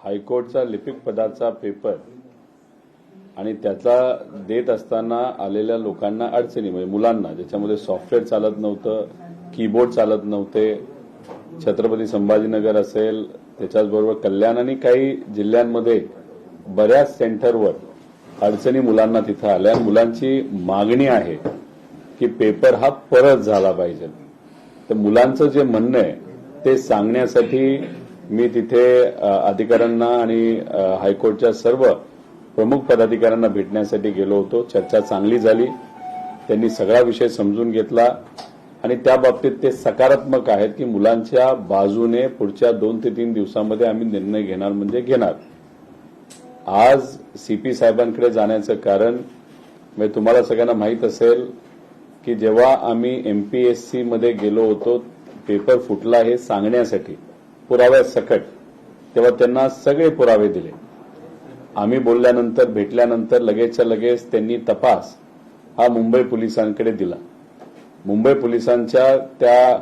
हायकोर्टचा लिपिक पदाचा पेपर आणि त्याचा देत असताना आलेल्या लोकांना अडचणी म्हणजे मुलांना ज्याच्यामध्ये सॉफ्टवेअर चालत नव्हतं, कीबोर्ड चालत नव्हते, छत्रपती संभाजीनगर असेल त्याच्याचबरोबर कल्याण आणि काही जिल्ह्यांमध्ये बऱ्याच सेंटरवर अडचणी मुलांना तिथं आल्या. मुलांची मागणी आहे की पेपर हा परत झाला पाहिजे. तर मुलांचं जे म्हणणं आहे ते सांगण्यासाठी मी तिथे अधिकाऱ्यांना आणि हायकोर्टच्या सर्व प्रमुख पदाधिकाऱ्यांना भेटण्यासाठी गेलो होतो. चर्चा चांगली झाली. त्यांनी सगळा विषय समजून घेतला आणि त्या बाबतीत ते सकारात्मक आहेत की मुलांच्या बाजूने पुढच्या 2 ते 3 दिवसांमध्ये आम्ही निर्णय घेणार म्हणजे घेणार. आज सीपी साहेबांकडे जाण्याचं कारण म्हणजे तुम्हाला सगळ्यांना माहीत असेल की जेव्हा आम्ही एमपीएससी मध्ये गेलो होतो पेपर फुटला हे सांगण्यासाठी पुराव्यासकट, तेव्हा त्यांना सगळे पुरावे दिले. आम्ही बोलल्यानंतर भेटल्यानंतर लगेचच्या लगेच त्यांनी तपास हा मुंबई पोलिसांकडे दिला. मुंबई पोलिसांच्या त्या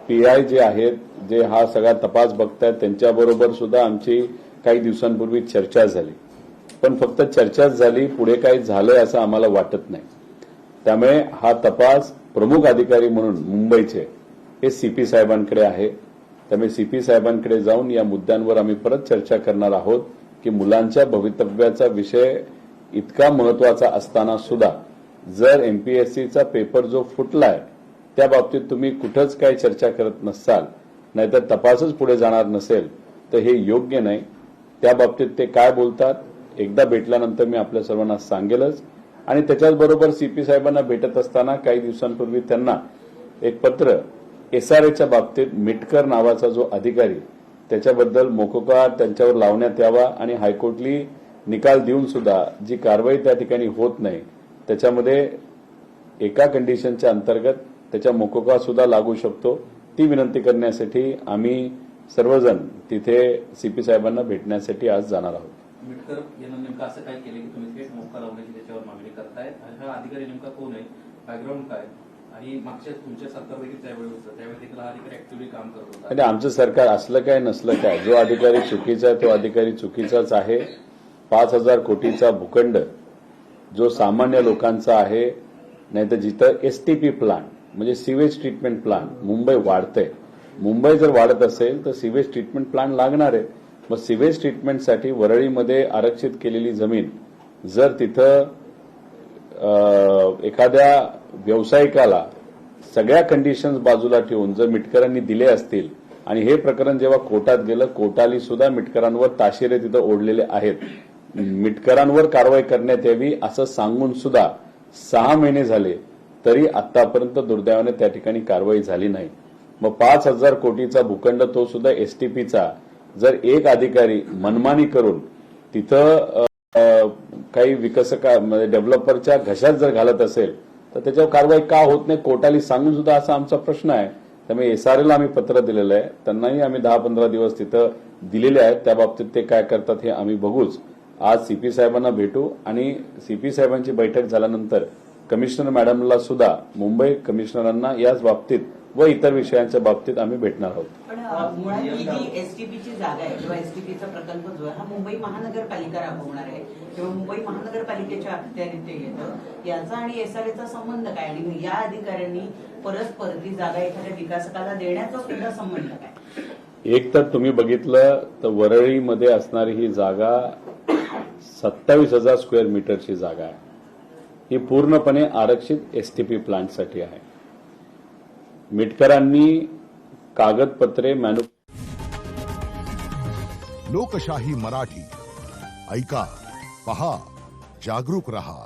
पीआय जे आहेत जे हा सगळा तपास बघतायत त्यांच्याबरोबर सुद्धा आमची काही दिवसांपूर्वी चर्चा झाली. पण फक्त चर्चाच झाली, पुढे काही झालंय असं आम्हाला वाटत नाही. त्यामुळे हा तपास प्रमुख अधिकारी म्हणून मुंबईचे हे सीपी साहेबांकडे आहे. त्यामुळे सीपी साहेबांकडे जाऊन या मुद्द्यांवर आम्ही परत चर्चा करणार आहोत की मुलांच्या भवितव्याचा विषय इतका महत्वाचा असताना सुद्धा जर एमपीएससीचा पेपर जो फुटलाय त्या बाबतीत तुम्ही कुठंच काही चर्चा करत नसाल, नाहीतर तपासच पुढे जाणार नसेल तर हे योग्य नाही. त्या बाबतीत ते काय बोलतात एकदा भेटल्यानंतर मी आपल्या सर्वांना सांगेलच. आणि त्याच्याचबरोबर सीपी साहेबांना भेटत असताना काही दिवसांपूर्वी त्यांना एक पत्र एसआरएच्या बाबतीत मिटकर नावाचा जो अधिकारी त्याच्याबद्दल मोकोका त्यांच्यावर लावण्यात यावा आणि हायकोर्टली निकाल देऊन सुद्धा जी कारवाई त्या ठिकाणी होत नाही त्याच्यामध्ये एका कंडिशनच्या अंतर्गत त्याच्या मोकोका सुद्धा लागू शकतो, ती विनंती करण्यासाठी आम्ही सर्वजण तिथे सीपी साहेबांना भेटण्यासाठी आज जाणार आहोत. मिटकर यांना नेमकं असं काय केलं की तुम्ही थेट मोक्का लावण्याची त्याच्यावर मागणी करताय? हा अधिकारी नेमका कोण आहे, बॅकग्राऊंड काय, आणि मागच्या तुमच्या सरकार देखील त्यावेळी देखील हा अधिकारी ऍक्टिव्हली काम करत होता? आणि आमचं सरकार असलं काय नसलं काय, जो अधिकारी चुकीचा आहे तो अधिकारी चुकीचाच आहे. 5,000 कोटीचा भूखंड जो सामान्य लोकांचा आहे, नाहीतर जिथं एसटीपी प्लांट म्हणजे सिवेज ट्रीटमेंट प्लांट मुंबई वाढतंय, मुंबई जर वाढत असेल तर सिवेज ट्रीटमेंट प्लांट लागणार आहे. मग सिवेज ट्रीटमेंटसाठी वरळीमध्ये आरक्षित केलेली जमीन जर तिथं एखाद्या व्यावसायिकाला सगळ्या कंडिशन्स बाजूला ठेवून जर मिटकरांनी दिले असतील आणि हे प्रकरण जेव्हा कोर्टात गेलं, कोर्टाली सुद्धा मिटकरांवर ताशेरे तिथं ओढलेले आहेत, मिटकरांवर कारवाई करण्यात यावी असं सांगून सुद्धा 6 महिने झाले तरी आतापर्यंत दुर्दैवाने त्या ठिकाणी कारवाई झाली नाही. मग 5,000 कोटीचा भूखंड तो सुद्धा एसटीपीचा जर एक अधिकारी मनमानी करून तिथं काही विकसका म्हणजे डेव्हलपरच्या घशात जर घालत असेल तर त्याच्यावर कारवाई का होत नाही कोर्टाली सांगून सुद्धा असा आमचा प्रश्न आहे. त्यामुळे एसआरएला आम्ही पत्र दिलेलं आहे, त्यांनाही आम्ही 10-15 दिवस तिथं दिलेले आहेत. त्या बाबतीत ते काय करतात हे आम्ही बघूच. आज सीपी साहेबांना भेटू आणि सीपी साहेबांची बैठक झाल्यानंतर कमिशनर मॅडमला सुद्धा मुंबई कमिशनरांना याच बाबतीत व इतर विषयांच्या बाबतीत आम्ही भेटणार आहोत. पण मुळात ही जी एसटीपीची जागा आहे किंवा एसटीपीचा प्रकल्प जो आहे हा मुंबई महानगरपालिका राबवणार आहे किंवा मुंबई महानगरपालिकेच्या अखत्यारीत ते येतं, याचा आणि एसआरएचा संबंध काय आणि या अधिकाऱ्यांनी परस्पर ती जागा एखाद्या विकासकाला देण्याचा सुद्धा संबंध काय? एक तर तुम्ही बघितलं तर वरळीमध्ये असणारी ही जागा 27,000 स्क्वेअर मीटरची जागा आहे. ही पूर्णपणे आरक्षित एसटीपी प्लांटसाठी आहे. मिटकरांनी कागदपत्रे लोकशाही मराठी ऐका, पहा, जागरूक रहा.